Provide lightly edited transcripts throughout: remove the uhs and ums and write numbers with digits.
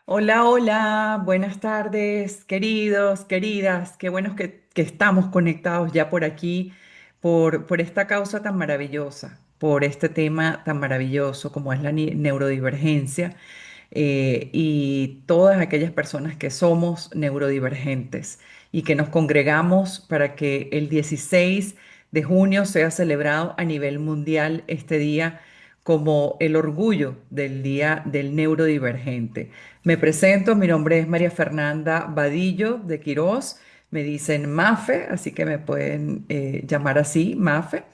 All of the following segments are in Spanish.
Hola, hola, buenas tardes, queridos, queridas. Qué buenos que estamos conectados ya por aquí, por esta causa tan maravillosa, por este tema tan maravilloso como es la neurodivergencia y todas aquellas personas que somos neurodivergentes y que nos congregamos para que el 16 de junio sea celebrado a nivel mundial este día como el orgullo del Día del Neurodivergente. Me presento, mi nombre es María Fernanda Vadillo de Quirós, me dicen Mafe, así que me pueden llamar así, Mafe.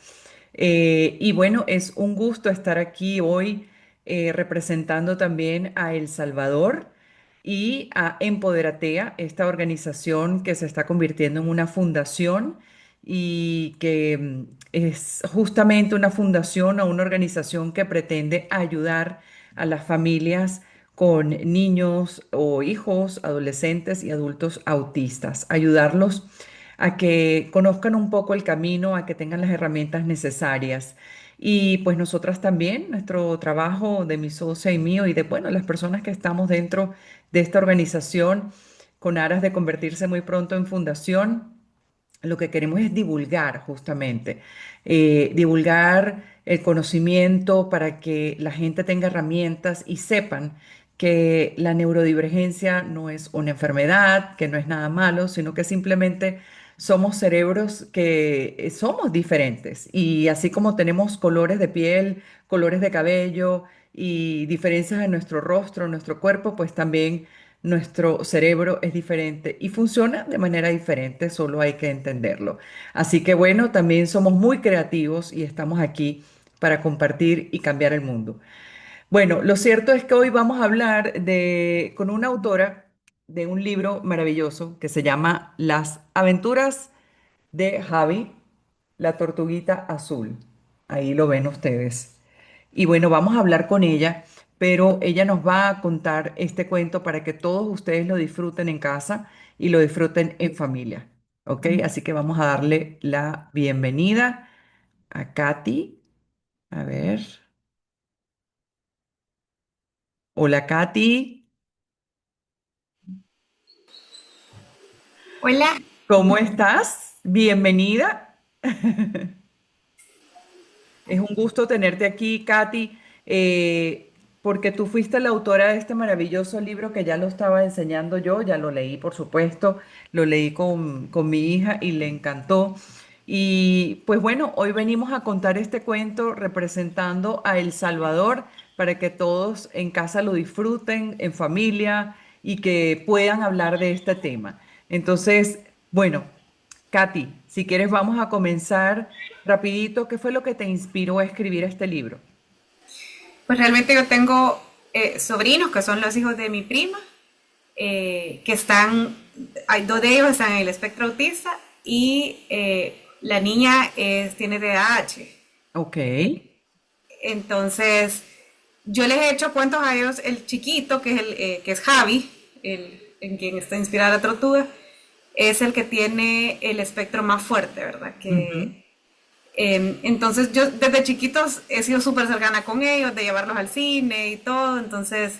Y bueno, es un gusto estar aquí hoy representando también a El Salvador y a Empoderatea, esta organización que se está convirtiendo en una fundación y que es justamente una fundación o una organización que pretende ayudar a las familias con niños o hijos, adolescentes y adultos autistas, ayudarlos a que conozcan un poco el camino, a que tengan las herramientas necesarias. Y pues nosotras también, nuestro trabajo de mi socia y mío y de, bueno, las personas que estamos dentro de esta organización con aras de convertirse muy pronto en fundación, lo que queremos es divulgar justamente, divulgar el conocimiento para que la gente tenga herramientas y sepan que la neurodivergencia no es una enfermedad, que no es nada malo, sino que simplemente somos cerebros que somos diferentes y así como tenemos colores de piel, colores de cabello y diferencias en nuestro rostro, en nuestro cuerpo, pues también nuestro cerebro es diferente y funciona de manera diferente, solo hay que entenderlo. Así que bueno, también somos muy creativos y estamos aquí para compartir y cambiar el mundo. Bueno, lo cierto es que hoy vamos a hablar con una autora de un libro maravilloso que se llama Las aventuras de Javi, la tortuguita azul. Ahí lo ven ustedes. Y bueno, vamos a hablar con ella, pero ella nos va a contar este cuento para que todos ustedes lo disfruten en casa y lo disfruten en familia. ¿Ok? Así que vamos a darle la bienvenida a Katy. A ver. Hola, Katy. Hola, ¿Cómo estás? Bienvenida. Es un gusto tenerte aquí, Katy, porque tú fuiste la autora de este maravilloso libro que ya lo estaba enseñando yo, ya lo leí, por supuesto, lo leí con mi hija y le encantó. Y pues bueno, hoy venimos a contar este cuento representando a El Salvador para que todos en casa lo disfruten, en familia y que puedan hablar de este tema. Entonces, bueno. Katy, si quieres vamos a comenzar rapidito. ¿Qué fue lo que te inspiró a escribir este libro? pues realmente yo tengo sobrinos que son los hijos de mi prima, que están, hay dos de ellos están en el espectro autista y la niña tiene TDAH. Ok. Entonces, yo les he hecho cuentos a ellos, el chiquito, que es Javi, en quien está inspirada la tortuga, es el que tiene el espectro más fuerte, ¿verdad? Ujú. Entonces yo desde chiquitos he sido súper cercana con ellos, de llevarlos al cine y todo. Entonces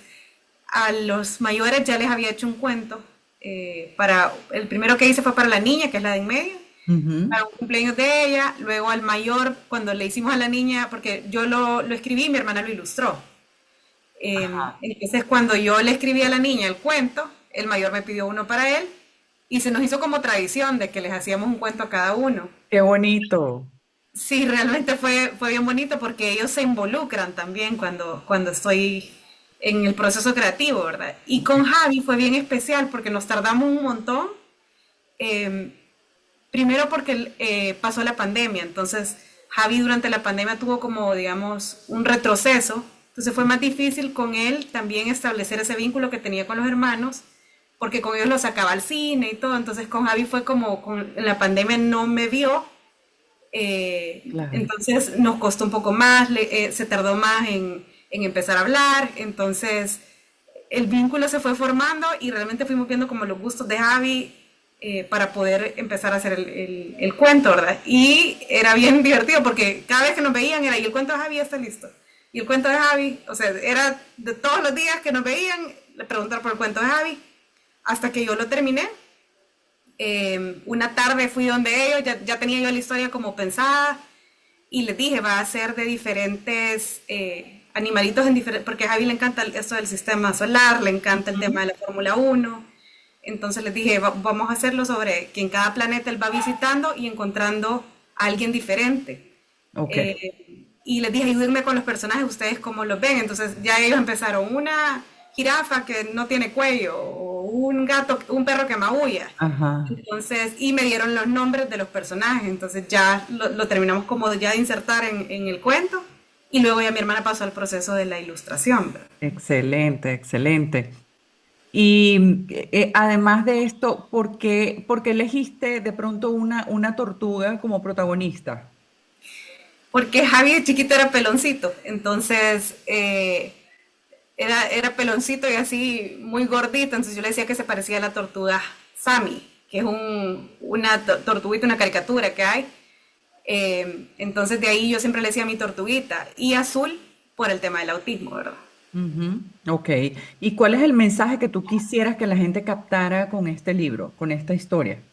a los mayores ya les había hecho un cuento. El primero que hice fue para la niña, que es la de en medio, Ujú. para un cumpleaños de ella. Luego al mayor, cuando le hicimos a la niña, porque yo lo escribí, mi hermana lo ilustró. Ajá. Entonces cuando yo le escribí a la niña el cuento, el mayor me pidió uno para él y se nos hizo como tradición de que les hacíamos un cuento a cada uno. Qué bonito. Sí, realmente fue bien bonito porque ellos se involucran también cuando estoy en el proceso creativo, ¿verdad? Y con Javi fue bien especial porque nos tardamos un montón. eh, Primero porque pasó la pandemia, entonces Javi durante la pandemia tuvo como, digamos, un retroceso. Entonces fue más difícil con él también establecer ese vínculo que tenía con los hermanos, porque con ellos lo sacaba al cine y todo. Entonces con Javi fue como, con la pandemia no me vio, Claro. entonces nos costó un poco más, se tardó más en empezar a hablar, entonces el vínculo se fue formando y realmente fuimos viendo como los gustos de Javi para poder empezar a hacer el cuento, ¿verdad? Y era bien divertido porque cada vez que nos veían era, y el cuento de Javi ya está listo. Y el cuento de Javi, o sea, era de todos los días que nos veían, le preguntar por el cuento de Javi, hasta que yo lo terminé. Una tarde fui donde ellos, ya tenía yo la historia como pensada, y les dije, va a ser de diferentes animalitos, porque a Javi le encanta esto del sistema solar, le encanta el tema de la Fórmula 1. Entonces les dije, vamos a hacerlo sobre que en cada planeta él va visitando y encontrando a alguien diferente. Ok, Y les dije, ayúdenme con los personajes, ustedes cómo los ven. Entonces ya ellos empezaron, una jirafa que no tiene cuello, o un gato, un perro que maulla. ajá, Entonces, y me dieron los nombres de los personajes. Entonces ya lo terminamos como ya de insertar en el cuento. Y luego ya mi hermana pasó al proceso de la ilustración, ¿verdad? excelente, excelente. Y además de esto, por qué elegiste de pronto una tortuga como protagonista? Porque Javi de chiquito era peloncito. Entonces, era peloncito y así muy gordito, entonces yo le decía que se parecía a la tortuga Sammy, que es una tortuguita, una caricatura que hay. Entonces de ahí yo siempre le decía mi tortuguita. Y azul por el tema del autismo, ¿verdad? Ujú, ok. ¿Y cuál es el mensaje que tú quisieras que la gente captara con este libro, con esta historia?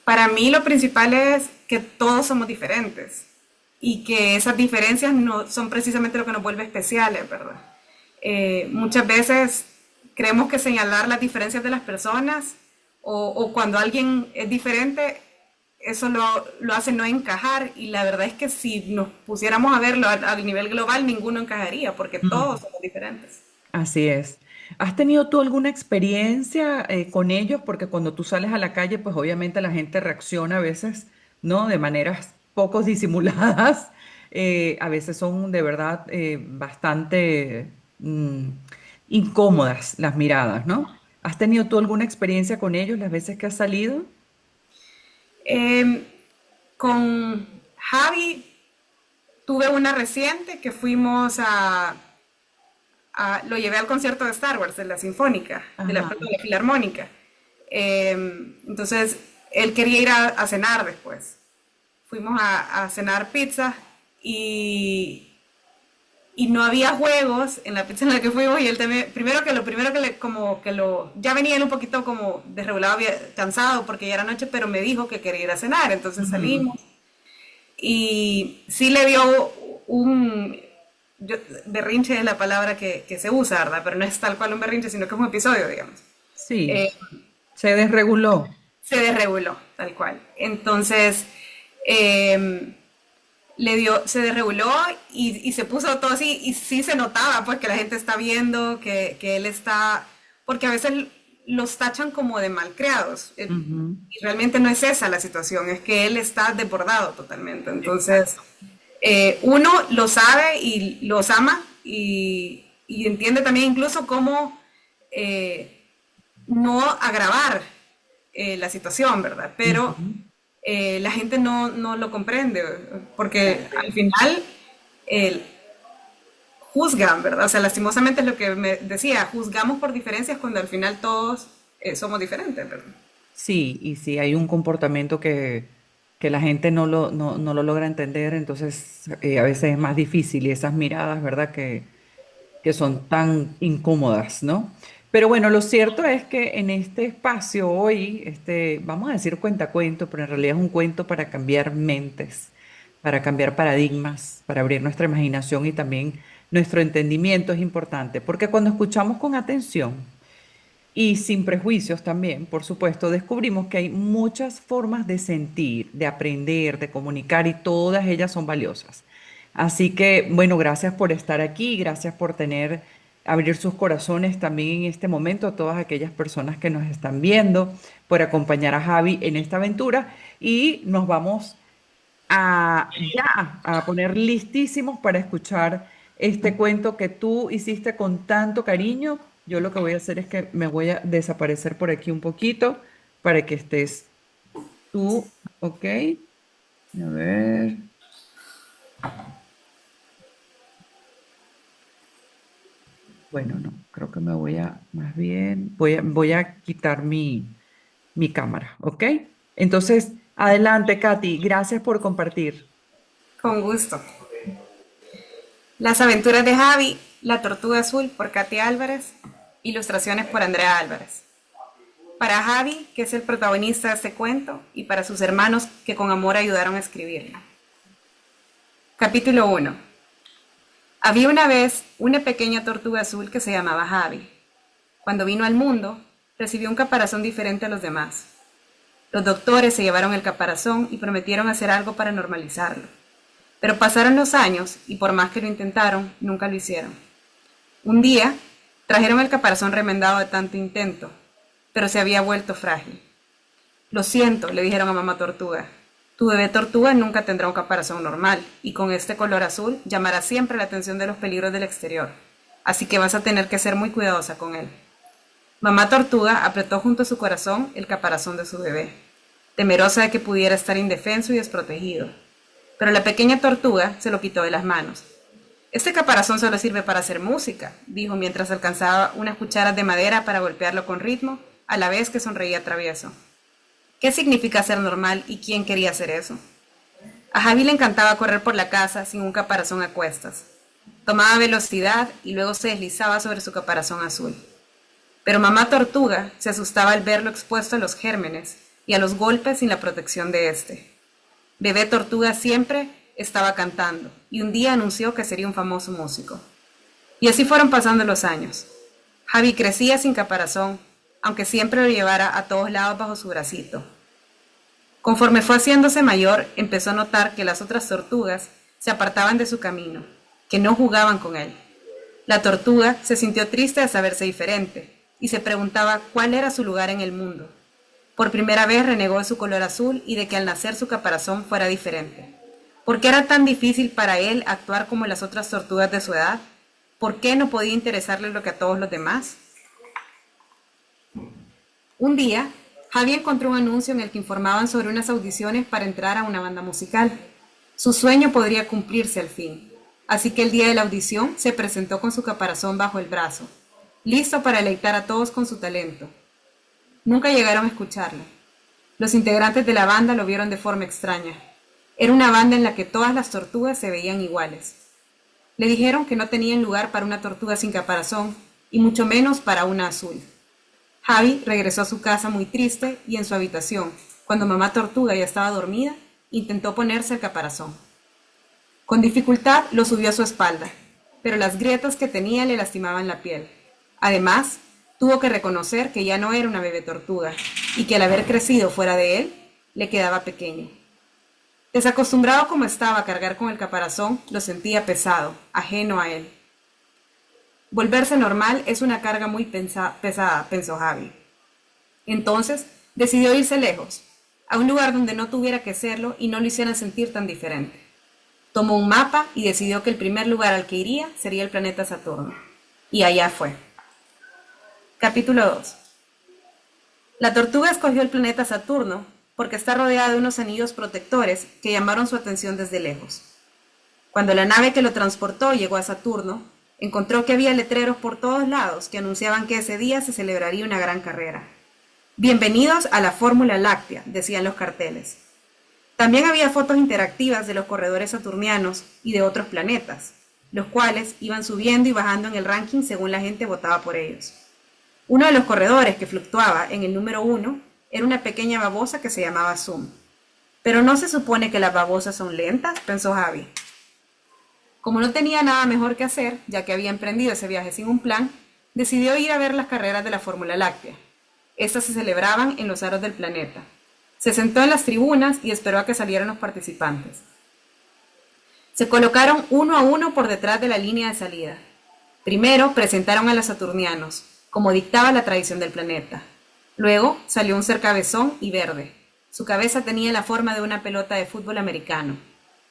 Para mí lo principal es que todos somos diferentes y que esas diferencias no son precisamente lo que nos vuelve especiales, ¿verdad? Muchas veces creemos que señalar las diferencias de las personas o cuando alguien es diferente, eso lo hace no encajar, y la verdad es que si nos pusiéramos a verlo a nivel global, ninguno encajaría porque todos Ujú. somos diferentes. Así es. ¿Has tenido tú alguna experiencia con ellos? Porque cuando tú sales a la calle, pues obviamente la gente reacciona a veces, ¿no? De maneras poco disimuladas. A veces son de verdad bastante incómodas las miradas, ¿no? ¿Has tenido tú alguna experiencia con ellos las veces que has salido? Eh, con Javi tuve una reciente que fuimos lo llevé al concierto de Star Wars, de la Sinfónica, Ajá. perdón, de la Filarmónica. Entonces, él quería ir a cenar después. Fuimos a cenar pizza y, y no había juegos en la pizza en la que fuimos, y él también, primero que le, como que ya venía él un poquito como desregulado, cansado porque ya era noche, pero me dijo que quería ir a cenar, entonces Ujú. salimos y sí le dio un, berrinche es la palabra que se usa, ¿verdad? Pero no es tal cual un berrinche, sino que es un episodio, digamos. Sí, Eh, se desreguló. Se desreguló, tal cual. Entonces, eh, se desreguló y se puso todo así, y sí se notaba pues que la gente está viendo que él está, porque a veces los tachan como de malcriados, Ujú. y realmente no es esa la situación, es que él está desbordado totalmente. Entonces, Exacto. uno lo sabe y los ama, y entiende también incluso cómo no agravar la situación, ¿verdad? Pero Ujú. la gente no lo comprende, porque al final eh, juzgan, ¿verdad? O sea, lastimosamente es lo que me decía, juzgamos por diferencias cuando al final todos somos diferentes, ¿verdad? Sí, y sí, hay un comportamiento que la gente no lo logra entender, entonces a veces es más difícil y esas miradas, ¿verdad? Que son tan incómodas, ¿no? Pero bueno, lo cierto es que en este espacio hoy, vamos a decir cuentacuento, pero en realidad es un cuento para cambiar mentes, para cambiar paradigmas, para abrir nuestra imaginación y también nuestro entendimiento es importante, porque cuando escuchamos con atención, y sin prejuicios también, por supuesto, descubrimos que hay muchas formas de sentir, de aprender, de comunicar y todas ellas son valiosas. Así que, bueno, gracias por estar aquí, gracias por abrir sus corazones también en este momento a todas aquellas personas que nos están viendo, por acompañar a Javi en esta aventura y nos vamos a poner listísimos para escuchar este cuento que tú hiciste con tanto cariño. Yo lo que voy a hacer es que me voy a desaparecer por aquí un poquito para que estés tú, ¿ok? A ver. Bueno, no, creo que me más bien, voy a quitar mi cámara, ¿ok? Entonces, adelante, Katy, gracias por compartir. Con gusto. Las aventuras de Javi, La Tortuga Azul por Katy Álvarez. Ilustraciones por Andrea Álvarez. Para Javi, que es el protagonista de este cuento, y para sus hermanos que con amor ayudaron a escribirlo. Capítulo 1. Había una vez una pequeña tortuga azul que se llamaba Javi. Cuando vino al mundo, recibió un caparazón diferente a los demás. Los doctores se llevaron el caparazón y prometieron hacer algo para normalizarlo. Pero pasaron los años y por más que lo intentaron, nunca lo hicieron. Un día, trajeron el caparazón remendado de tanto intento, pero se había vuelto frágil. Lo siento, le dijeron a mamá tortuga. Tu bebé tortuga nunca tendrá un caparazón normal y con este color azul llamará siempre la atención de los peligros del exterior. Así que vas a tener que ser muy cuidadosa con él. Mamá tortuga apretó junto a su corazón el caparazón de su bebé, temerosa de que pudiera estar indefenso y desprotegido. Pero la pequeña tortuga se lo quitó de las manos. Este caparazón solo sirve para hacer música, dijo mientras alcanzaba unas cucharas de madera para golpearlo con ritmo, a la vez que sonreía travieso. ¿Qué significa ser normal y quién quería hacer eso? A Javi le encantaba correr por la casa sin un caparazón a cuestas. Tomaba velocidad y luego se deslizaba sobre su caparazón azul. Pero mamá tortuga se asustaba al verlo expuesto a los gérmenes y a los golpes sin la protección de este. Bebé tortuga siempre estaba cantando y un día anunció que sería un famoso músico. Y así fueron pasando los años. Javi crecía sin caparazón, aunque siempre lo llevara a todos lados bajo su bracito. Conforme fue haciéndose mayor, empezó a notar que las otras tortugas se apartaban de su camino, que no jugaban con él. La tortuga se sintió triste de saberse diferente y se preguntaba cuál era su lugar en el mundo. Por primera vez renegó de su color azul y de que al nacer su caparazón fuera diferente. ¿Por qué era tan difícil para él actuar como las otras tortugas de su edad? ¿Por qué no podía interesarle lo que a todos los demás? Un día, Javi encontró un anuncio en el que informaban sobre unas audiciones para entrar a una banda musical. Su sueño podría cumplirse al fin, así que el día de la audición se presentó con su caparazón bajo el brazo, listo para deleitar a todos con su talento. Nunca llegaron a escucharlo. Los integrantes de la banda lo vieron de forma extraña. Era una banda en la que todas las tortugas se veían iguales. Le dijeron que no tenían lugar para una tortuga sin caparazón, y mucho menos para una azul. Javi regresó a su casa muy triste y en su habitación, cuando mamá tortuga ya estaba dormida, intentó ponerse el caparazón. Con dificultad lo subió a su espalda, pero las grietas que tenía le lastimaban la piel. Además, tuvo que reconocer que ya no era una bebé tortuga y que al haber crecido fuera de él, le quedaba pequeño. Desacostumbrado como estaba a cargar con el caparazón, lo sentía pesado, ajeno a él. Volverse normal es una carga muy pesada, pensó Javi. Entonces, decidió irse lejos, a un lugar donde no tuviera que serlo y no lo hicieran sentir tan diferente. Tomó un mapa y decidió que el primer lugar al que iría sería el planeta Saturno. Y allá fue. Capítulo 2. La tortuga escogió el planeta Saturno porque está rodeada de unos anillos protectores que llamaron su atención desde lejos. Cuando la nave que lo transportó llegó a Saturno, encontró que había letreros por todos lados que anunciaban que ese día se celebraría una gran carrera. Bienvenidos a la Fórmula Láctea, decían los carteles. También había fotos interactivas de los corredores saturnianos y de otros planetas, los cuales iban subiendo y bajando en el ranking según la gente votaba por ellos. Uno de los corredores que fluctuaba en el número 1 era una pequeña babosa que se llamaba Zoom. ¿Pero no se supone que las babosas son lentas?, pensó Javi. Como no tenía nada mejor que hacer, ya que había emprendido ese viaje sin un plan, decidió ir a ver las carreras de la Fórmula Láctea. Estas se celebraban en los aros del planeta. Se sentó en las tribunas y esperó a que salieran los participantes. Se colocaron uno a uno por detrás de la línea de salida. Primero presentaron a los saturnianos, como dictaba la tradición del planeta. Luego salió un ser cabezón y verde. Su cabeza tenía la forma de una pelota de fútbol americano.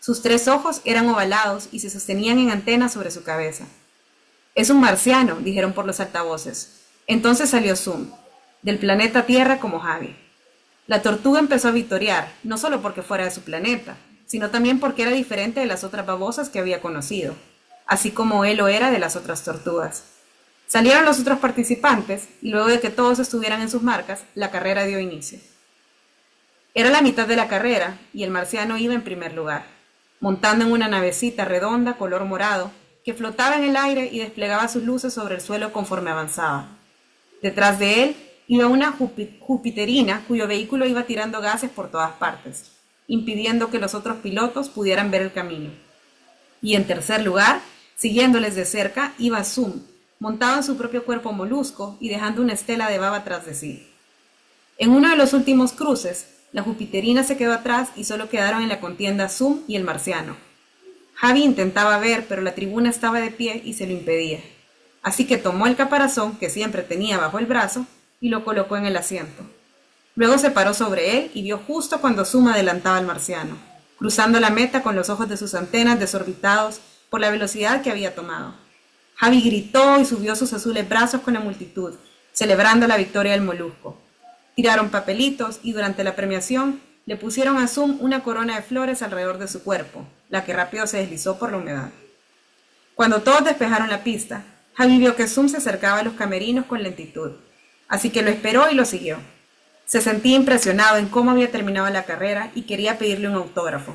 Sus 3 ojos eran ovalados y se sostenían en antenas sobre su cabeza. «Es un marciano», dijeron por los altavoces. Entonces salió Zoom, del planeta Tierra como Javi. La tortuga empezó a victoriar, no solo porque fuera de su planeta, sino también porque era diferente de las otras babosas que había conocido, así como él lo era de las otras tortugas. Salieron los otros participantes y luego de que todos estuvieran en sus marcas, la carrera dio inicio. Era la mitad de la carrera y el marciano iba en primer lugar, montando en una navecita redonda color morado que flotaba en el aire y desplegaba sus luces sobre el suelo conforme avanzaba. Detrás de él iba una jupiterina cuyo vehículo iba tirando gases por todas partes, impidiendo que los otros pilotos pudieran ver el camino. Y en tercer lugar, siguiéndoles de cerca, iba Zoom, montado en su propio cuerpo molusco y dejando una estela de baba tras de sí. En uno de los últimos cruces, la jupiterina se quedó atrás y solo quedaron en la contienda Zoom y el marciano. Javi intentaba ver, pero la tribuna estaba de pie y se lo impedía. Así que tomó el caparazón que siempre tenía bajo el brazo y lo colocó en el asiento. Luego se paró sobre él y vio justo cuando Zoom adelantaba al marciano, cruzando la meta con los ojos de sus antenas desorbitados por la velocidad que había tomado. Javi gritó y subió sus azules brazos con la multitud, celebrando la victoria del molusco. Tiraron papelitos y durante la premiación le pusieron a Zoom una corona de flores alrededor de su cuerpo, la que rápido se deslizó por la humedad. Cuando todos despejaron la pista, Javi vio que Zoom se acercaba a los camerinos con lentitud, así que lo esperó y lo siguió. Se sentía impresionado en cómo había terminado la carrera y quería pedirle un autógrafo.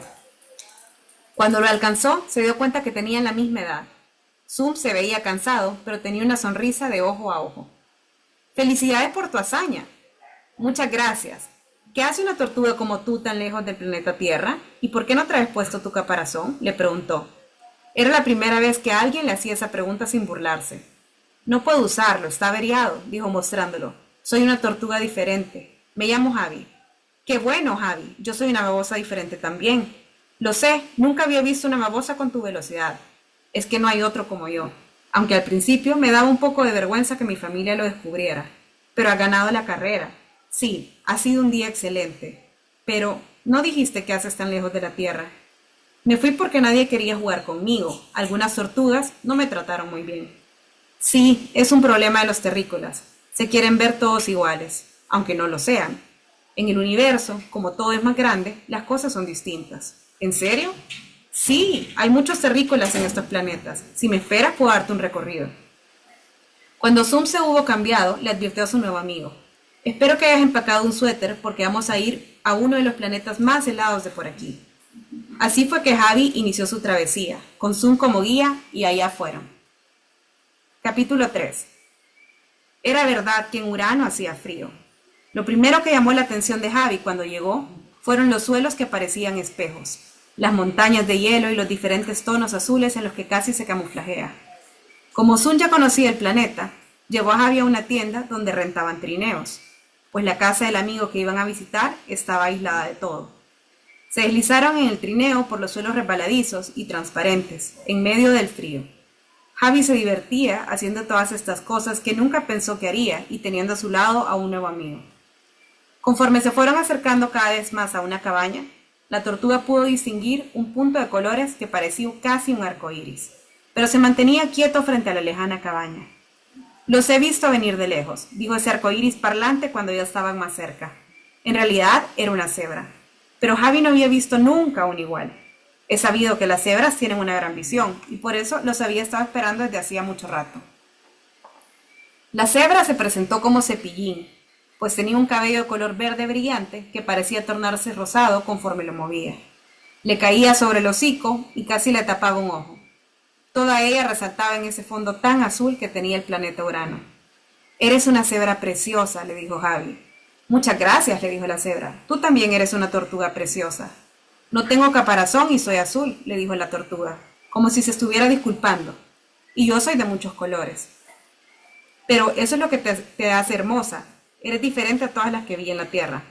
Cuando lo alcanzó, se dio cuenta que tenían la misma edad. Zoom se veía cansado, pero tenía una sonrisa de ojo a ojo. ¡Felicidades por tu hazaña! Muchas gracias. ¿Qué hace una tortuga como tú tan lejos del planeta Tierra? ¿Y por qué no traes puesto tu caparazón?, le preguntó. Era la primera vez que alguien le hacía esa pregunta sin burlarse. No puedo usarlo, está averiado, dijo mostrándolo. Soy una tortuga diferente. Me llamo Javi. Qué bueno, Javi. Yo soy una babosa diferente también. Lo sé, nunca había visto una babosa con tu velocidad. Es que no hay otro como yo. Aunque al principio me daba un poco de vergüenza que mi familia lo descubriera. Pero ha ganado la carrera. Sí, ha sido un día excelente. Pero, ¿no dijiste que haces tan lejos de la Tierra? Me fui porque nadie quería jugar conmigo. Algunas tortugas no me trataron muy bien. Sí, es un problema de los terrícolas. Se quieren ver todos iguales, aunque no lo sean. En el universo, como todo es más grande, las cosas son distintas. ¿En serio? Sí, hay muchos terrícolas en estos planetas. Si me esperas, puedo darte un recorrido. Cuando Zoom se hubo cambiado, le advirtió a su nuevo amigo. Espero que hayas empacado un suéter porque vamos a ir a uno de los planetas más helados de por aquí. Así fue que Javi inició su travesía, con Zoom como guía, y allá fueron. Capítulo 3. Era verdad que en Urano hacía frío. Lo primero que llamó la atención de Javi cuando llegó fueron los suelos que parecían espejos, las montañas de hielo y los diferentes tonos azules en los que casi se camuflajea. Como Zoom ya conocía el planeta, llevó a Javi a una tienda donde rentaban trineos, pues la casa del amigo que iban a visitar estaba aislada de todo. Se deslizaron en el trineo por los suelos resbaladizos y transparentes, en medio del frío. Javi se divertía haciendo todas estas cosas que nunca pensó que haría y teniendo a su lado a un nuevo amigo. Conforme se fueron acercando cada vez más a una cabaña, la tortuga pudo distinguir un punto de colores que parecía casi un arco iris, pero se mantenía quieto frente a la lejana cabaña. Los he visto venir de lejos, dijo ese arco iris parlante cuando ya estaban más cerca. En realidad era una cebra, pero Javi no había visto nunca un igual. He sabido que las cebras tienen una gran visión y por eso los había estado esperando desde hacía mucho rato. La cebra se presentó como Cepillín, pues tenía un cabello de color verde brillante que parecía tornarse rosado conforme lo movía. Le caía sobre el hocico y casi le tapaba un ojo. Toda ella resaltaba en ese fondo tan azul que tenía el planeta Urano. Eres una cebra preciosa, le dijo Javi. Muchas gracias, le dijo la cebra. Tú también eres una tortuga preciosa. No tengo caparazón y soy azul, le dijo la tortuga, como si se estuviera disculpando. Y yo soy de muchos colores. Pero eso es lo que te hace hermosa. Eres diferente a todas las que vi en la Tierra.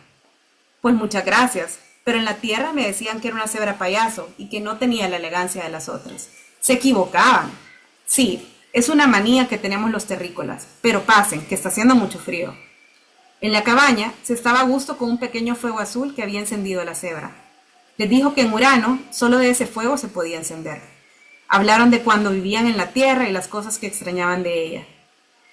Pues muchas gracias, pero en la Tierra me decían que era una cebra payaso y que no tenía la elegancia de las otras. Se equivocaban. Sí, es una manía que tenemos los terrícolas, pero pasen, que está haciendo mucho frío. En la cabaña se estaba a gusto con un pequeño fuego azul que había encendido la cebra. Les dijo que en Urano solo de ese fuego se podía encender. Hablaron de cuando vivían en la Tierra y las cosas que extrañaban de ella.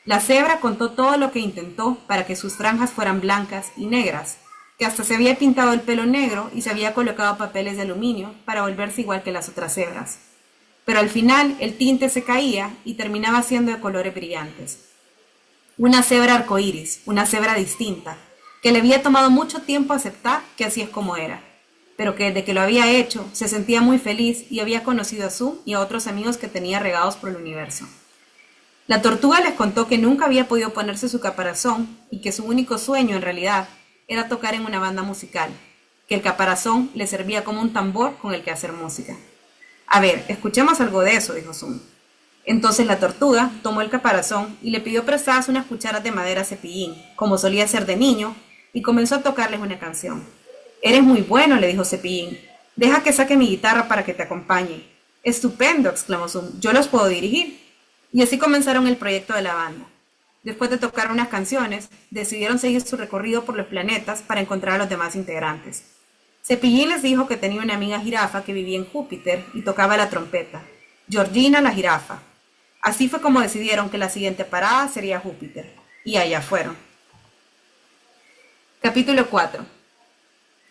La cebra contó todo lo que intentó para que sus franjas fueran blancas y negras, que hasta se había pintado el pelo negro y se había colocado papeles de aluminio para volverse igual que las otras cebras. Pero al final el tinte se caía y terminaba siendo de colores brillantes. Una cebra arcoíris, una cebra distinta, que le había tomado mucho tiempo aceptar que así es como era, pero que desde que lo había hecho se sentía muy feliz y había conocido a Zoom y a otros amigos que tenía regados por el universo. La tortuga les contó que nunca había podido ponerse su caparazón y que su único sueño en realidad era tocar en una banda musical, que el caparazón le servía como un tambor con el que hacer música. A ver, escuchemos algo de eso, dijo Zoom. Entonces la tortuga tomó el caparazón y le pidió prestadas unas cucharas de madera a Cepillín, como solía hacer de niño, y comenzó a tocarles una canción. Eres muy bueno, le dijo Cepillín. Deja que saque mi guitarra para que te acompañe. Estupendo, exclamó Zoom. Yo los puedo dirigir. Y así comenzaron el proyecto de la banda. Después de tocar unas canciones, decidieron seguir su recorrido por los planetas para encontrar a los demás integrantes. Cepillín les dijo que tenía una amiga jirafa que vivía en Júpiter y tocaba la trompeta. Georgina la jirafa. Así fue como decidieron que la siguiente parada sería Júpiter. Y allá fueron. Capítulo 4.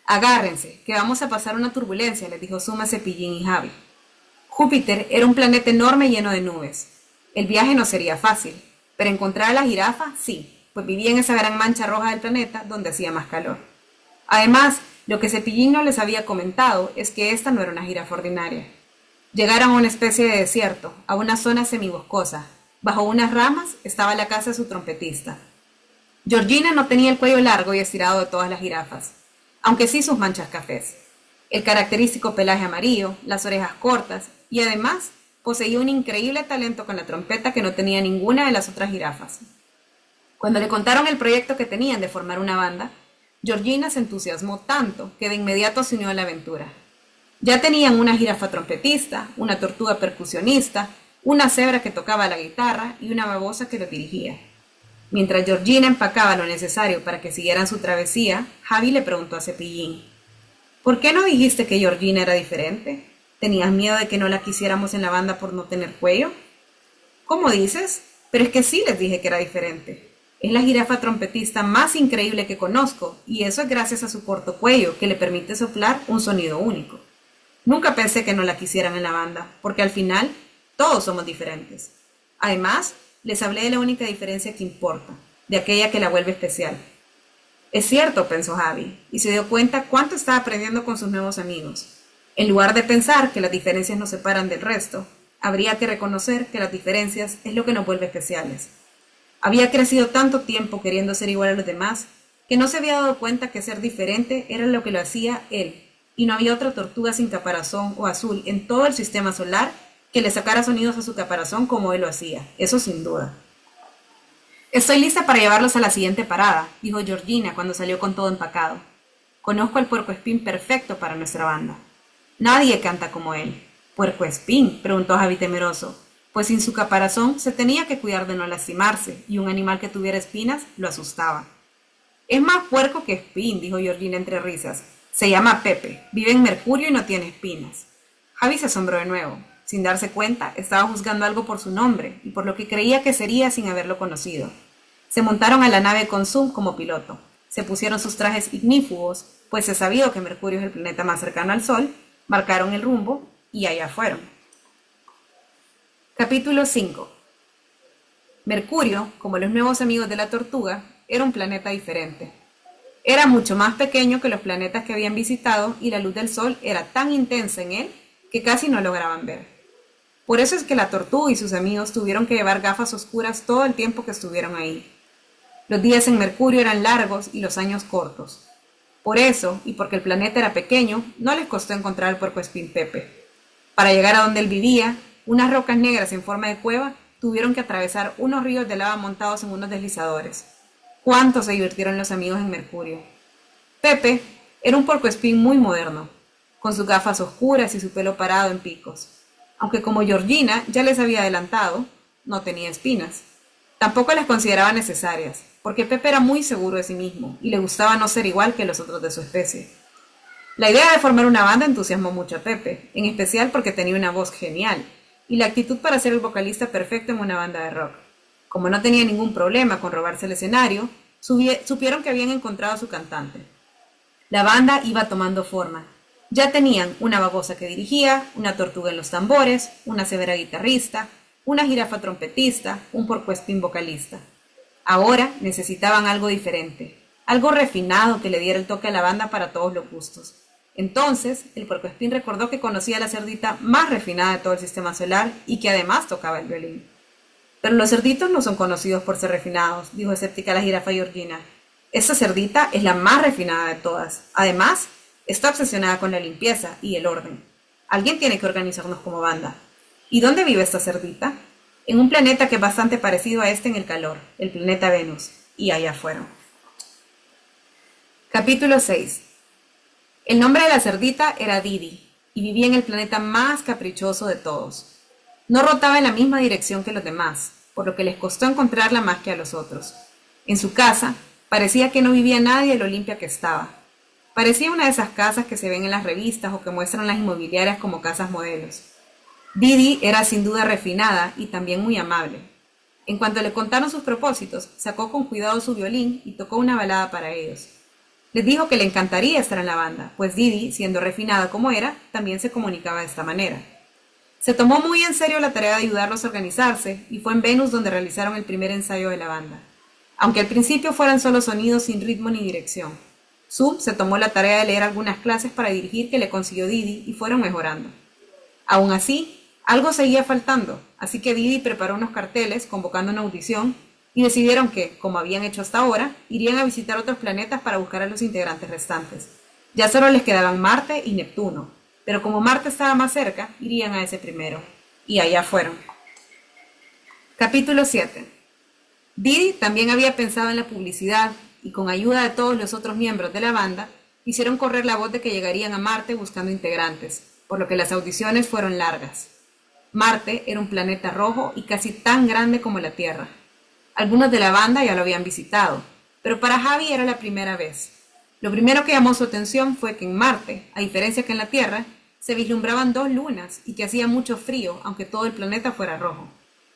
Agárrense, que vamos a pasar una turbulencia, les dijo Suma, Cepillín y Javi. Júpiter era un planeta enorme lleno de nubes. El viaje no sería fácil, pero encontrar a la jirafa sí, pues vivía en esa gran mancha roja del planeta donde hacía más calor. Además, lo que Cepillín no les había comentado es que esta no era una jirafa ordinaria. Llegaron a una especie de desierto, a una zona semiboscosa. Bajo unas ramas estaba la casa de su trompetista. Georgina no tenía el cuello largo y estirado de todas las jirafas, aunque sí sus manchas cafés, el característico pelaje amarillo, las orejas cortas y además poseía un increíble talento con la trompeta que no tenía ninguna de las otras jirafas. Cuando le contaron el proyecto que tenían de formar una banda, Georgina se entusiasmó tanto que de inmediato se unió a la aventura. Ya tenían una jirafa trompetista, una tortuga percusionista, una cebra que tocaba la guitarra y una babosa que lo dirigía. Mientras Georgina empacaba lo necesario para que siguieran su travesía, Javi le preguntó a Cepillín: ¿por qué no dijiste que Georgina era diferente? ¿Tenías miedo de que no la quisiéramos en la banda por no tener cuello? ¿Cómo dices? Pero es que sí les dije que era diferente. Es la jirafa trompetista más increíble que conozco, y eso es gracias a su corto cuello, que le permite soplar un sonido único. Nunca pensé que no la quisieran en la banda, porque al final todos somos diferentes. Además, les hablé de la única diferencia que importa, de aquella que la vuelve especial. Es cierto, pensó Javi, y se dio cuenta cuánto estaba aprendiendo con sus nuevos amigos. En lugar de pensar que las diferencias nos separan del resto, habría que reconocer que las diferencias es lo que nos vuelve especiales. Había crecido tanto tiempo queriendo ser igual a los demás, que no se había dado cuenta que ser diferente era lo que lo hacía él, y no había otra tortuga sin caparazón o azul en todo el sistema solar que le sacara sonidos a su caparazón como él lo hacía, eso sin duda. Estoy lista para llevarlos a la siguiente parada, dijo Georgina cuando salió con todo empacado. Conozco al puercoespín perfecto para nuestra banda. Nadie canta como él. ¿Puercoespín?, preguntó Javi temeroso, pues sin su caparazón se tenía que cuidar de no lastimarse, y un animal que tuviera espinas lo asustaba. Es más puerco que espín, dijo Georgina entre risas. Se llama Pepe, vive en Mercurio y no tiene espinas. Javi se asombró de nuevo. Sin darse cuenta, estaba juzgando algo por su nombre y por lo que creía que sería sin haberlo conocido. Se montaron a la nave con Zoom como piloto. Se pusieron sus trajes ignífugos, pues se sabía que Mercurio es el planeta más cercano al Sol, marcaron el rumbo y allá fueron. Capítulo 5. Mercurio, como los nuevos amigos de la tortuga, era un planeta diferente. Era mucho más pequeño que los planetas que habían visitado y la luz del Sol era tan intensa en él que casi no lograban ver. Por eso es que la tortuga y sus amigos tuvieron que llevar gafas oscuras todo el tiempo que estuvieron ahí. Los días en Mercurio eran largos y los años cortos. Por eso, y porque el planeta era pequeño, no les costó encontrar al puercoespín Pepe. Para llegar a donde él vivía, unas rocas negras en forma de cueva tuvieron que atravesar unos ríos de lava montados en unos deslizadores. ¿Cuánto se divirtieron los amigos en Mercurio? Pepe era un puercoespín muy moderno, con sus gafas oscuras y su pelo parado en picos. Aunque como Georgina ya les había adelantado, no tenía espinas. Tampoco las consideraba necesarias, porque Pepe era muy seguro de sí mismo y le gustaba no ser igual que los otros de su especie. La idea de formar una banda entusiasmó mucho a Pepe, en especial porque tenía una voz genial y la actitud para ser el vocalista perfecto en una banda de rock. Como no tenía ningún problema con robarse el escenario, supieron que habían encontrado a su cantante. La banda iba tomando forma. Ya tenían una babosa que dirigía, una tortuga en los tambores, una cebra guitarrista, una jirafa trompetista, un puercoespín vocalista. Ahora necesitaban algo diferente, algo refinado que le diera el toque a la banda para todos los gustos. Entonces, el puercoespín recordó que conocía a la cerdita más refinada de todo el sistema solar y que además tocaba el violín. Pero los cerditos no son conocidos por ser refinados, dijo escéptica la jirafa Georgina. Esta cerdita es la más refinada de todas. Además, está obsesionada con la limpieza y el orden. Alguien tiene que organizarnos como banda. ¿Y dónde vive esta cerdita? En un planeta que es bastante parecido a este en el calor, el planeta Venus. Y allá fueron. Capítulo 6. El nombre de la cerdita era Didi, y vivía en el planeta más caprichoso de todos. No rotaba en la misma dirección que los demás, por lo que les costó encontrarla más que a los otros. En su casa, parecía que no vivía nadie de lo limpia que estaba. Parecía una de esas casas que se ven en las revistas o que muestran las inmobiliarias como casas modelos. Didi era sin duda refinada y también muy amable. En cuanto le contaron sus propósitos, sacó con cuidado su violín y tocó una balada para ellos. Les dijo que le encantaría estar en la banda, pues Didi, siendo refinada como era, también se comunicaba de esta manera. Se tomó muy en serio la tarea de ayudarlos a organizarse y fue en Venus donde realizaron el primer ensayo de la banda. Aunque al principio fueran solo sonidos sin ritmo ni dirección. Zoom se tomó la tarea de leer algunas clases para dirigir que le consiguió Didi y fueron mejorando. Aún así, algo seguía faltando, así que Didi preparó unos carteles convocando una audición y decidieron que, como habían hecho hasta ahora, irían a visitar otros planetas para buscar a los integrantes restantes. Ya solo les quedaban Marte y Neptuno, pero como Marte estaba más cerca, irían a ese primero. Y allá fueron. Capítulo 7. Didi también había pensado en la publicidad y con ayuda de todos los otros miembros de la banda, hicieron correr la voz de que llegarían a Marte buscando integrantes, por lo que las audiciones fueron largas. Marte era un planeta rojo y casi tan grande como la Tierra. Algunos de la banda ya lo habían visitado, pero para Javi era la primera vez. Lo primero que llamó su atención fue que en Marte, a diferencia que en la Tierra, se vislumbraban dos lunas y que hacía mucho frío, aunque todo el planeta fuera rojo.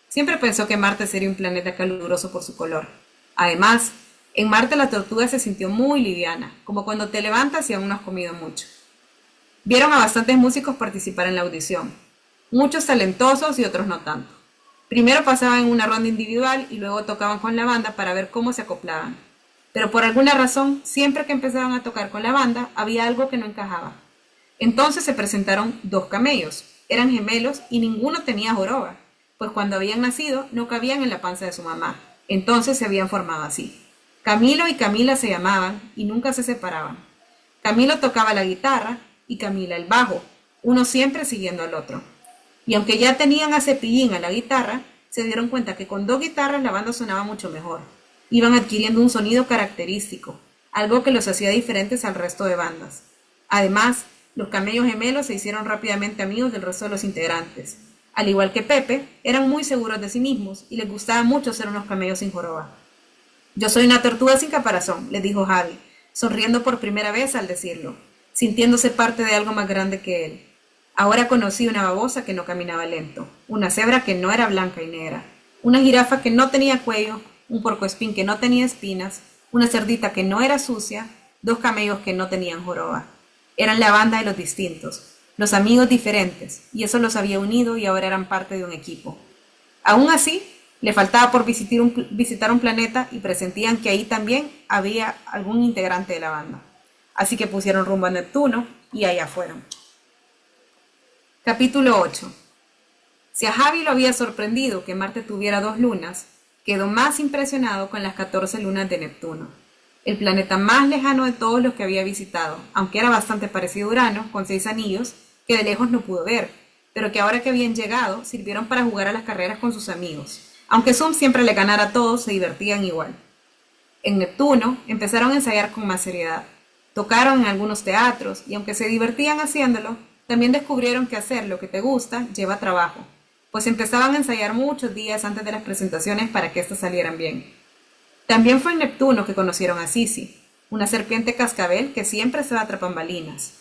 Siempre pensó que Marte sería un planeta caluroso por su color. Además, en Marte la tortuga se sintió muy liviana, como cuando te levantas y aún no has comido mucho. Vieron a bastantes músicos participar en la audición, muchos talentosos y otros no tanto. Primero pasaban en una ronda individual y luego tocaban con la banda para ver cómo se acoplaban. Pero por alguna razón, siempre que empezaban a tocar con la banda, había algo que no encajaba. Entonces se presentaron dos camellos. Eran gemelos y ninguno tenía joroba, pues cuando habían nacido no cabían en la panza de su mamá. Entonces se habían formado así. Camilo y Camila se llamaban y nunca se separaban. Camilo tocaba la guitarra y Camila el bajo, uno siempre siguiendo al otro. Y aunque ya tenían a Cepillín a la guitarra, se dieron cuenta que con dos guitarras la banda sonaba mucho mejor. Iban adquiriendo un sonido característico, algo que los hacía diferentes al resto de bandas. Además, los camellos gemelos se hicieron rápidamente amigos del resto de los integrantes. Al igual que Pepe, eran muy seguros de sí mismos y les gustaba mucho ser unos camellos sin joroba. Yo soy una tortuga sin caparazón, les dijo Javi, sonriendo por primera vez al decirlo, sintiéndose parte de algo más grande que él. Ahora conocí una babosa que no caminaba lento, una cebra que no era blanca y negra, una jirafa que no tenía cuello, un puercoespín que no tenía espinas, una cerdita que no era sucia, dos camellos que no tenían joroba. Eran la banda de los distintos, los amigos diferentes, y eso los había unido y ahora eran parte de un equipo. Aún así, le faltaba por visitar un planeta y presentían que ahí también había algún integrante de la banda. Así que pusieron rumbo a Neptuno y allá fueron. Capítulo 8. Si a Javi lo había sorprendido que Marte tuviera dos lunas, quedó más impresionado con las 14 lunas de Neptuno, el planeta más lejano de todos los que había visitado, aunque era bastante parecido a Urano, con 6 anillos, que de lejos no pudo ver, pero que ahora que habían llegado sirvieron para jugar a las carreras con sus amigos. Aunque Zoom siempre le ganara a todos, se divertían igual. En Neptuno empezaron a ensayar con más seriedad. Tocaron en algunos teatros y aunque se divertían haciéndolo, también descubrieron que hacer lo que te gusta lleva trabajo, pues empezaban a ensayar muchos días antes de las presentaciones para que éstas salieran bien. También fue en Neptuno que conocieron a Sisi, una serpiente cascabel que siempre estaba tras bambalinas.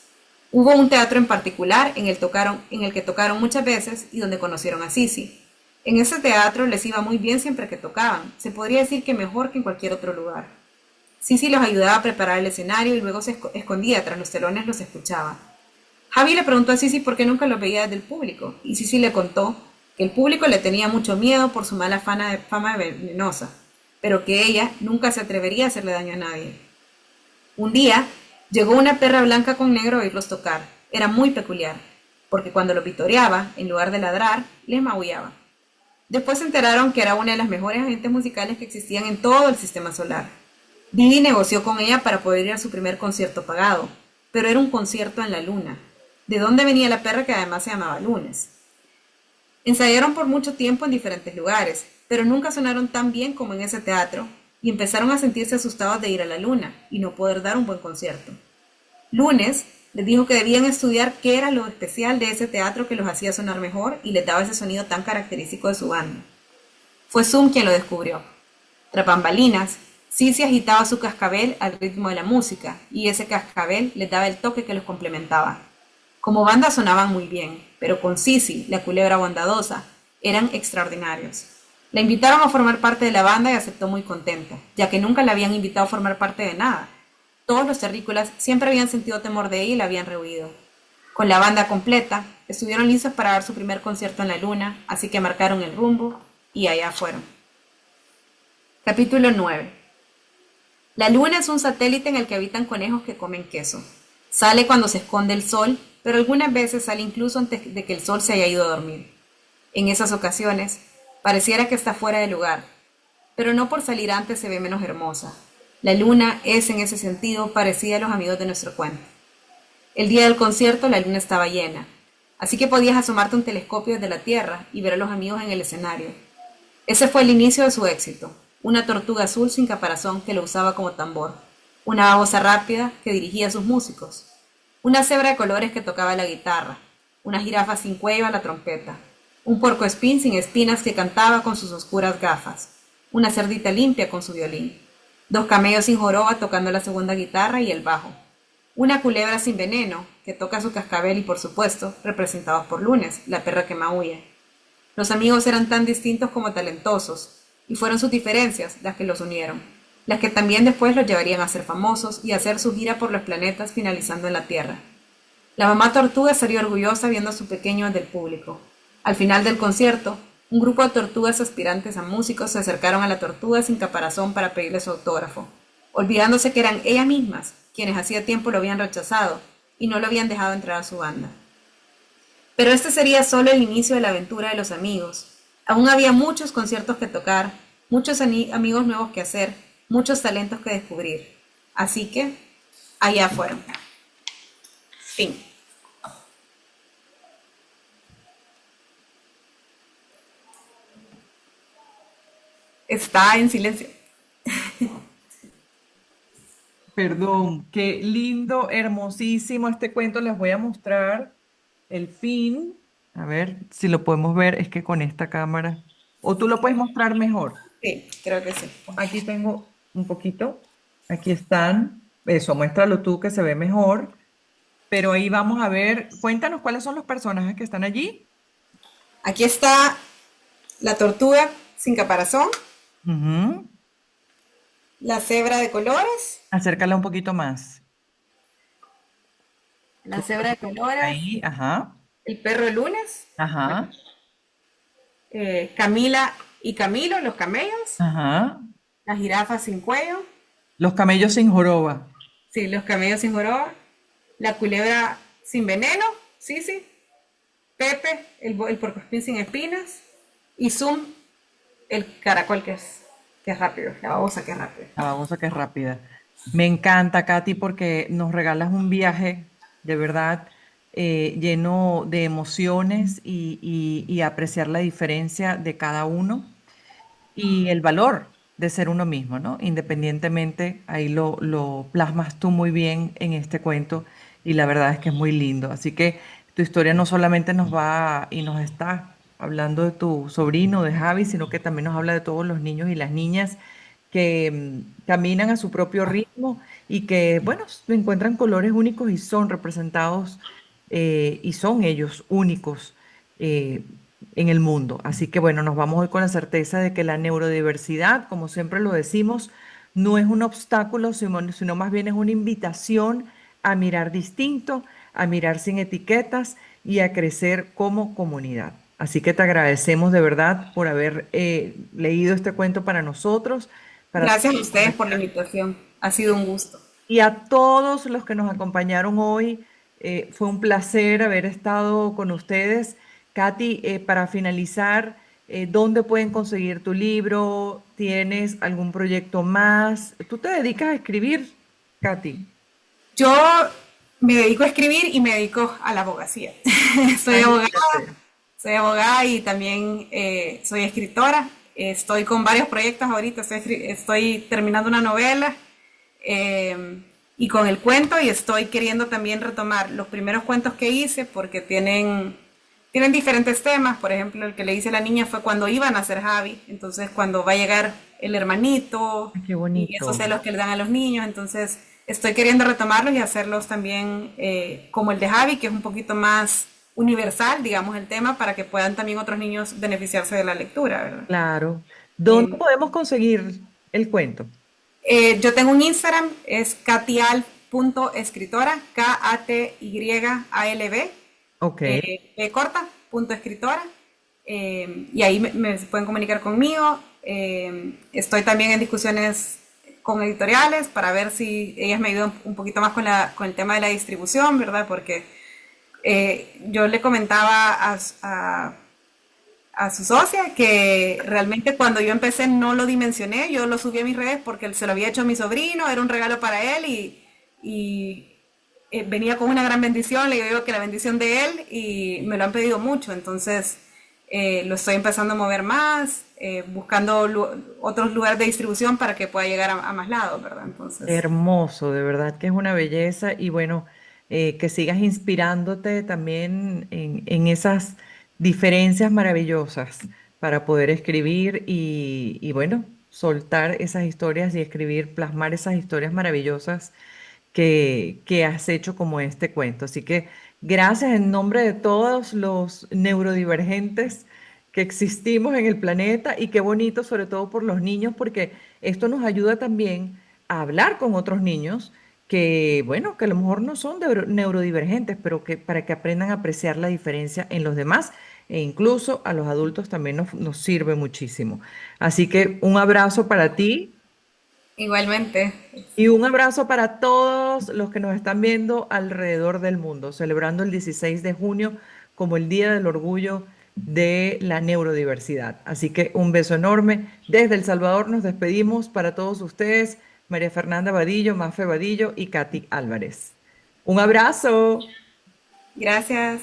Hubo un teatro en particular en el que tocaron muchas veces y donde conocieron a Sisi. En ese teatro les iba muy bien siempre que tocaban, se podría decir que mejor que en cualquier otro lugar. Sisi los ayudaba a preparar el escenario y luego se escondía tras los telones, los escuchaba. Javi le preguntó a Sisi por qué nunca los veía desde el público, y Sisi le contó que el público le tenía mucho miedo por su mala fama venenosa, pero que ella nunca se atrevería a hacerle daño a nadie. Un día, llegó una perra blanca con negro a oírlos tocar. Era muy peculiar, porque cuando los vitoreaba, en lugar de ladrar, les maullaba. Después se enteraron que era una de las mejores agentes musicales que existían en todo el sistema solar. Didi negoció con ella para poder ir a su primer concierto pagado, pero era un concierto en la luna. ¿De dónde venía la perra que además se llamaba Lunes? Ensayaron por mucho tiempo en diferentes lugares, pero nunca sonaron tan bien como en ese teatro, y empezaron a sentirse asustados de ir a la luna y no poder dar un buen concierto. Lunes les dijo que debían estudiar qué era lo especial de ese teatro que los hacía sonar mejor y les daba ese sonido tan característico de su banda. Fue Zoom quien lo descubrió. Tras bambalinas, Sisi agitaba su cascabel al ritmo de la música y ese cascabel les daba el toque que los complementaba. Como banda sonaban muy bien, pero con Sisi, la culebra bondadosa, eran extraordinarios. La invitaron a formar parte de la banda y aceptó muy contenta, ya que nunca la habían invitado a formar parte de nada. Todos los terrícolas siempre habían sentido temor de ella y la habían rehuido. Con la banda completa, estuvieron listos para dar su primer concierto en la luna, así que marcaron el rumbo y allá fueron. Capítulo 9. La luna es un satélite en el que habitan conejos que comen queso. Sale cuando se esconde el sol, pero algunas veces sale incluso antes de que el sol se haya ido a dormir. En esas ocasiones, pareciera que está fuera de lugar, pero no por salir antes se ve menos hermosa. La luna es en ese sentido parecida a los amigos de nuestro cuento. El día del concierto la luna estaba llena, así que podías asomarte un telescopio desde la Tierra y ver a los amigos en el escenario. Ese fue el inicio de su éxito, una tortuga azul sin caparazón que lo usaba como tambor, una babosa rápida que dirigía a sus músicos, una cebra de colores que tocaba la guitarra, una jirafa sin cuello a la trompeta, un puercoespín sin espinas que cantaba con sus oscuras gafas, una cerdita limpia con su violín, dos camellos sin joroba tocando la segunda guitarra y el bajo, una culebra sin veneno que toca su cascabel y, por supuesto, representados por Lunes, la perra que maulla. Los amigos eran tan distintos como talentosos, y fueron sus diferencias las que los unieron, las que también después los llevarían a ser famosos y a hacer su gira por los planetas finalizando en la Tierra. La mamá tortuga salió orgullosa viendo a su pequeño del público. Al final del concierto, un grupo de tortugas aspirantes a músicos se acercaron a la tortuga sin caparazón para pedirle su autógrafo, olvidándose que eran ellas mismas quienes hacía tiempo lo habían rechazado y no lo habían dejado entrar a su banda. Pero este sería solo el inicio de la aventura de los amigos. Aún había muchos conciertos que tocar, muchos amigos nuevos que hacer, muchos talentos que descubrir. Así que, allá fueron. Fin. Está en silencio. Perdón, qué lindo, hermosísimo este cuento. Les voy a mostrar el fin. A ver si lo podemos ver. Es que con esta cámara. O tú lo puedes mostrar mejor. Sí, creo que sí. Aquí tengo un poquito. Aquí están. Eso, muéstralo tú que se ve mejor. Pero ahí vamos a ver. Cuéntanos cuáles son los personajes que están allí. Aquí está la tortuga sin caparazón, Ujú. la cebra de colores, Acércala un poquito más. la cebra de colores, Ahí, ajá, el perro de lunes, ajá, Camila y Camilo, los camellos, ajá. la jirafa sin cuello, Los camellos sin joroba. sí, los camellos sin joroba, la culebra sin veneno, sí, sí, Pepe, el puercoespín sin espinas, y Zoom, el caracol que es rápido, la babosa que es rápido. La babosa que es rápida. Me encanta, Katy, porque nos regalas un viaje de verdad lleno de emociones y apreciar la diferencia de cada uno y el valor de ser uno mismo, ¿no? Independientemente, ahí lo plasmas tú muy bien en este cuento y la verdad es que es muy lindo. Así que tu historia no solamente nos va y nos está hablando de tu sobrino, de Javi, sino que también nos habla de todos los niños y las niñas que caminan a su propio ritmo y que, bueno, encuentran colores únicos y son representados y son ellos únicos eh, en el mundo. Así que, bueno, nos vamos hoy con la certeza de que la neurodiversidad, como siempre lo decimos, no es un obstáculo, sino más bien es una invitación a mirar distinto, a mirar sin etiquetas y a crecer como comunidad. Así que te agradecemos de verdad por haber leído este cuento para nosotros, para Gracias a ustedes por la invitación, ha sido un gusto. y a todos los que nos acompañaron hoy. Fue un placer haber estado con ustedes. Katy, para finalizar, ¿Dónde pueden conseguir tu libro? ¿Tienes algún proyecto más? ¿Tú te dedicas a escribir, Katy? Yo me dedico a escribir y me dedico a la abogacía. Soy abogada, Imagínate. soy abogada y también soy escritora. Estoy con varios proyectos ahorita. Estoy terminando una novela y con el cuento y estoy queriendo también retomar los primeros cuentos que hice porque tienen diferentes temas. Por ejemplo, el que le hice a la niña fue cuando iban a ser Javi. Entonces, cuando va a llegar el hermanito Ay, qué y esos bonito. celos que le dan a los niños. Entonces, estoy queriendo retomarlos y hacerlos también como el de Javi, que es un poquito más universal, digamos, el tema, para que puedan también otros niños beneficiarse de la lectura, ¿verdad? Claro. ¿Dónde Eh, podemos conseguir el cuento? yo tengo un Instagram, es katial.escritora, Katyalb, Ok. P corta, punto escritora, y ahí me pueden comunicar conmigo. Estoy también en discusiones con editoriales para ver si ellas me ayudan un poquito más con el tema de la distribución, ¿verdad? Porque yo le comentaba a su socia que realmente cuando yo empecé no lo dimensioné, yo lo subí a mis redes porque se lo había hecho a mi sobrino, era un regalo para él y venía con una gran bendición, le digo que la bendición de él y me lo han pedido mucho, entonces lo estoy empezando a mover más, buscando otros lugares de distribución para que pueda llegar a más lados, ¿verdad? Entonces, Hermoso, de verdad que es una belleza y bueno, que sigas inspirándote también en esas diferencias maravillosas para poder escribir y bueno, soltar esas historias y escribir, plasmar esas historias maravillosas que has hecho como este cuento. Así que gracias en nombre de todos los neurodivergentes que existimos en el planeta y qué bonito, sobre todo por los niños, porque esto nos ayuda también a hablar con otros niños que, bueno, que a lo mejor no son neurodivergentes, pero que para que aprendan a apreciar la diferencia en los demás e incluso a los adultos también nos sirve muchísimo. Así que un abrazo para ti. igualmente, Y un abrazo para todos los que nos están viendo alrededor del mundo, celebrando el 16 de junio como el Día del Orgullo de la Neurodiversidad. Así que un beso enorme. Desde El Salvador nos despedimos para todos ustedes, María Fernanda Vadillo, Mafe Vadillo y Katy Álvarez. Un abrazo. gracias.